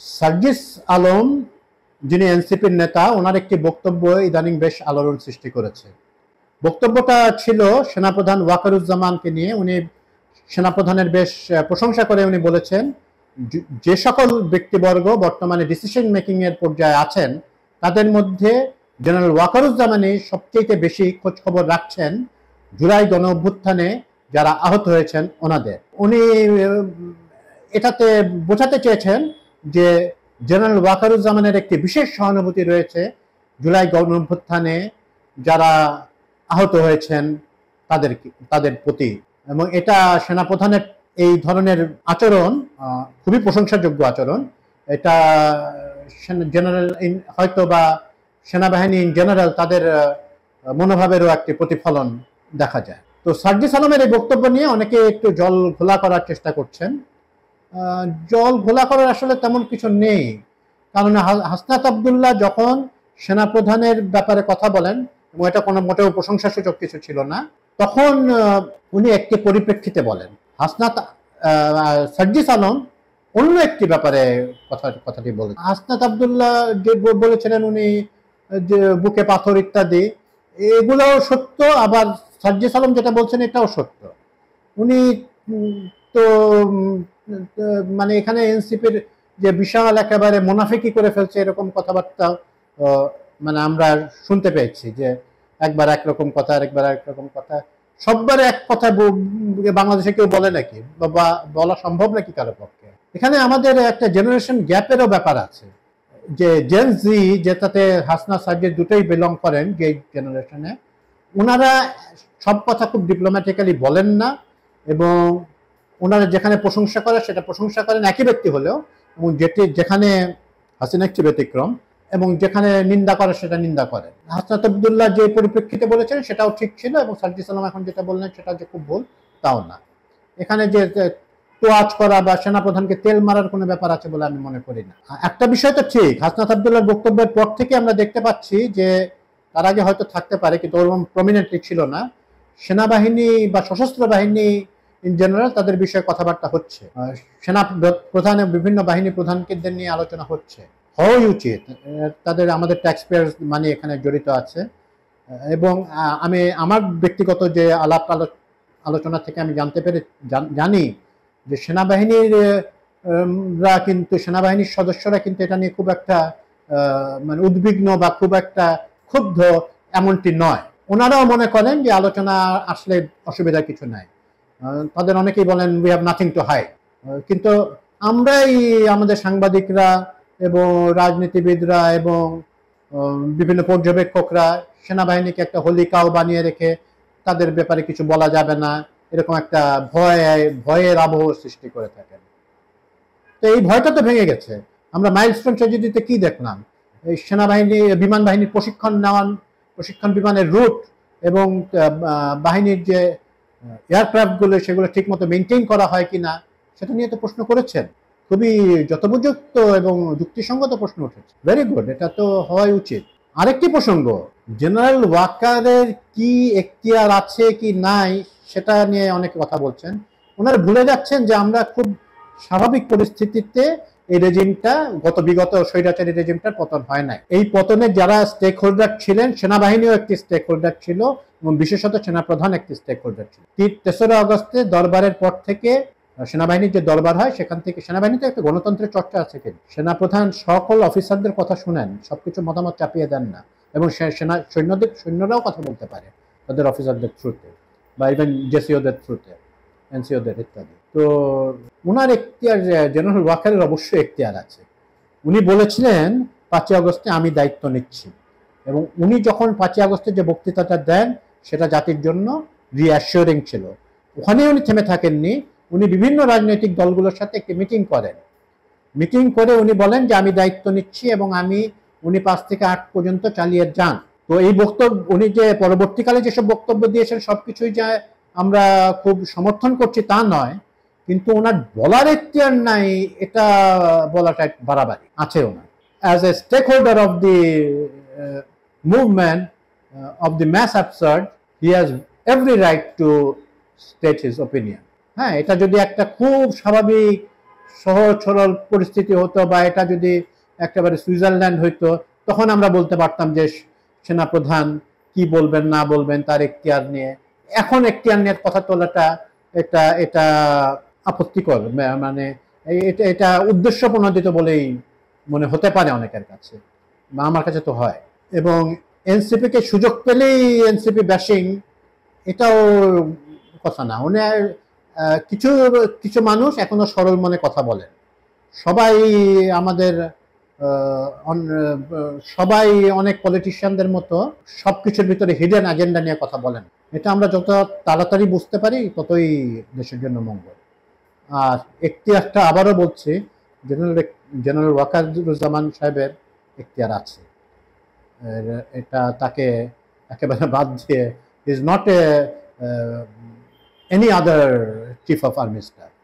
সার্জিস আলম যিনি এনসিপির নেতা, ওনার একটি বক্তব্য ইদানিং বেশ আলোড়ন সৃষ্টি করেছে। বক্তব্যটা ছিল সেনাপ্রধান ওয়াকারুজ্জামানকে নিয়ে। উনি সেনাপ্রধানের বেশ প্রশংসা করে উনি বলেছেন, যে সকল ব্যক্তিবর্গ বর্তমানে ডিসিশন মেকিং এর পর্যায়ে আছেন তাদের মধ্যে জেনারেল ওয়াকারুজ্জামানই সবচেয়ে বেশি খোঁজ খবর রাখছেন জুলাই গণ অভ্যুত্থানে যারা আহত হয়েছেন ওনাদের। উনি এটাতে বোঝাতে চেয়েছেন যে জেনারেল ওয়াকারুজ্জামানের একটি বিশেষ সহানুভূতি রয়েছে জুলাই গণ অভ্যুত্থানে যারা আহত হয়েছেন তাদের প্রতি, এবং এটা সেনাপ্রধানের এই ধরনের আচরণ খুবই প্রশংসাযোগ্য আচরণ। এটা জেনারেল হয়তো বা সেনাবাহিনী ইন জেনারেল তাদের মনোভাবেরও একটি প্রতিফলন দেখা যায়। তো সার্জিস আলমের এই বক্তব্য নিয়ে অনেকে একটু জল ঘোলা করার চেষ্টা করছেন। জল ঘোলা করার আসলে তেমন কিছু নেই, কারণ হাসনাত আবদুল্লাহ যখন সেনাপ্রধানের ব্যাপারে কথা বলেন, এবং এটা কোনো মোটেও প্রশংসাসূচক কিছু ছিল না, তখন উনি একটি পরিপ্রেক্ষিতে বলেন। সার্জিস আলম অন্য একটি ব্যাপারে কথাটি বলেন। হাসনাত আবদুল্লাহ যে বলেছিলেন উনি যে বুকে পাথর ইত্যাদি, এগুলোও সত্য, আবার সার্জিস আলম যেটা বলছেন এটাও সত্য। উনি তো মানে এখানে এনসিপির যে বিশাল একেবারে মুনাফিকি করে ফেলছে এরকম কথাবার্তা মানে আমরা শুনতে পেয়েছি, যে একবার একরকম কথা আরেকবার একরকম কথা, সববার এক কথা বাংলাদেশে কেউ বলে নাকি, বা বলা সম্ভব নাকি কারো পক্ষে? এখানে আমাদের একটা জেনারেশন গ্যাপেরও ব্যাপার আছে, যে জেন জি, যেটাতে হাসনা সার্জিস দুটোই বিলং করেন, যে জেনারেশনে ওনারা সব কথা খুব ডিপ্লোম্যাটিক্যালি বলেন না, এবং ওনারা যেখানে প্রশংসা করে সেটা প্রশংসা করেন একই ব্যক্তি হলেও, এবং যেখানে হাসিনা একটি ব্যতিক্রম, এবং যেখানে নিন্দা করে সেটা নিন্দা করেন। হাসনাত আবদুল্লাহ যে পরিপ্রেক্ষিতে বলেছেন সেটাও ঠিক ছিল, এবং সার্জিস আলম এখন যেটা বললেন সেটা যে খুব ভুল তাও না। এখানে যে তোয়াজ করা বা সেনাপ্রধানকে তেল মারার কোনো ব্যাপার আছে বলে আমি মনে করি না। একটা বিষয় তো ঠিক, হাসনাত আবদুল্লাহর বক্তব্যের পর থেকে আমরা দেখতে পাচ্ছি যে তার আগে হয়তো থাকতে পারে কিন্তু ওরকম প্রমিনেন্টলি ছিল না, সেনাবাহিনী বা সশস্ত্র বাহিনী ইন জেনারেল তাদের বিষয়ে কথাবার্তা হচ্ছে, সেনা প্রধান বিভিন্ন বাহিনী প্রধানদের নিয়ে আলোচনা হচ্ছে, হওয়াই উচিত। তাদের আমাদের ট্যাক্স পেয়ার মানি এখানে জড়িত আছে, এবং আমি আমার ব্যক্তিগত যে আলোচনা থেকে আমি জানি যে সেনাবাহিনীর সদস্যরা কিন্তু এটা নিয়ে খুব একটা মানে উদ্বিগ্ন বা খুব একটা ক্ষুব্ধ এমনটি নয়। ওনারাও মনে করেন যে আলোচনা আসলে অসুবিধা কিছু নাই। তাদের অনেকেই বলেন we have nothing to hide, কিন্তু আমরাই আমাদের সাংবাদিকরা এবং রাজনীতিবিদরা এবং বিভিন্ন পর্যবেক্ষকরা সেনাবাহিনীকে একটা হোলি কাউ বানিয়ে রেখে তাদের ব্যাপারে কিছু বলা যাবে না এরকম একটা ভয়ের আবহ সৃষ্টি করে থাকেন। তো এই ভয়টা তো ভেঙে গেছে। আমরা মাইলস্টোন ট্র্যাজেডিতে কি দেখলাম, এই সেনাবাহিনী বিমান বাহিনীর প্রশিক্ষণ বিমানের রুট এবং বাহিনীর যে এয়ারক্রাফটগুলো সেগুলো ঠিক মতো মেনটেন করা হয় কিনা সেটা নিয়ে তো প্রশ্ন করেছেন, খুবই যথোপযুক্ত এবং যুক্তিসঙ্গত প্রশ্ন উঠেছে। ভেরি গুড, এটা তো হওয়াই উচিত। আরেকটি প্রসঙ্গ, জেনারেল ওয়াকারের কি এখতিয়ার আছে কি নাই সেটা নিয়ে অনেকে কথা বলছেন। ওনারা ভুলে যাচ্ছেন যে আমরা খুব স্বাভাবিক পরিস্থিতিতে এই রেজিমটা বিগত স্বৈরাচারী রেজিমটার পতন হয় নাই। এই পতনে যারা স্টেক হোল্ডার ছিলেন, সেনাবাহিনীও একটি স্টেক হোল্ডার ছিল, এবং বিশেষত সেনাপ্রধান একটি স্টেক হোল্ডার ছিল। 3রা আগস্টে দরবারের পর থেকে সেনাবাহিনীর যে দরবার হয় সেখান থেকে সেনাবাহিনীতে একটা গণতন্ত্রের চর্চা আছে, কিন্তু সেনাপ্রধান সকল অফিসারদের কথা শুনেন, সবকিছু মতামত চাপিয়ে দেন না, এবং সৈন্যরাও কথা বলতে পারে তাদের অফিসারদের থ্রুতে বা ইভেন জেসিওদের থ্রুতে, এনসিওদের ইত্যাদি। তো ওনার এখতিয়ার, জেনারেল ওয়াকারের অবশ্যই এখতিয়ার আছে। উনি বলেছিলেন 5ই আগস্টে আমি দায়িত্ব নিচ্ছি, এবং উনি যখন 5ই আগস্টে যে বক্তৃতাটা দেন সেটা জাতির জন্য রিঅ্যাসিওরিং ছিল। ওখানে উনি থেমে থাকেননি, উনি বিভিন্ন রাজনৈতিক দলগুলোর সাথে একটি মিটিং করে উনি বলেন যে আমি দায়িত্ব নিচ্ছি, এবং উনি 5 থেকে 8 পর্যন্ত চালিয়ে যান। তো এই বক্তব্য উনি যে পরবর্তীকালে যেসব বক্তব্য দিয়েছেন সবকিছুই যে আমরা খুব সমর্থন করছি তা নয়, কিন্তু ওনার বলার এখতিয়ার নাই এটা বলাটা বাড়াবাড়ি আছে। ওনার as a stake of the movement of the mass absurd, he has every right to state his opinion. হ্যাঁ, এটা যদি একটা খুব স্বাভাবিক সহজ সরল পরিস্থিতি হতো বা এটা যদি একেবারে সুইজারল্যান্ড হইতো, তখন আমরা বলতে পারতাম যে সেনাপ্রধান কি বলবেন না বলবেন তার এখতিয়ার নিয়ে। এখন এখতিয়ার নিয়ে কথা তোলাটা এটা এটা আপত্তিকর, মানে এটা এটা উদ্দেশ্য প্রণোদিত বলেই মনে হতে পারে অনেকের কাছে, বা আমার কাছে তো হয়। এবং এনসিপি কে সুযোগ পেলেই এনসিপি ব্যাশিং, এটাও কথা না। কিছু কিছু মানুষ এখনো সরল মনে কথা বলেন। সবাই আমাদের সবাই অনেক পলিটিশিয়ানদের মতো সবকিছুর ভিতরে হিডেন এজেন্ডা নিয়ে কথা বলেন। এটা আমরা যত তাড়াতাড়ি বুঝতে পারি ততই দেশের জন্য মঙ্গল। আর এখতিয়ারটা আবারও বলছি, জেনারেল ওয়াকারুজ্জামান সাহেবের এখতিয়ার আছে, এটা তাকে একেবারে বাদ দিয়ে is not a any other chief of army staff.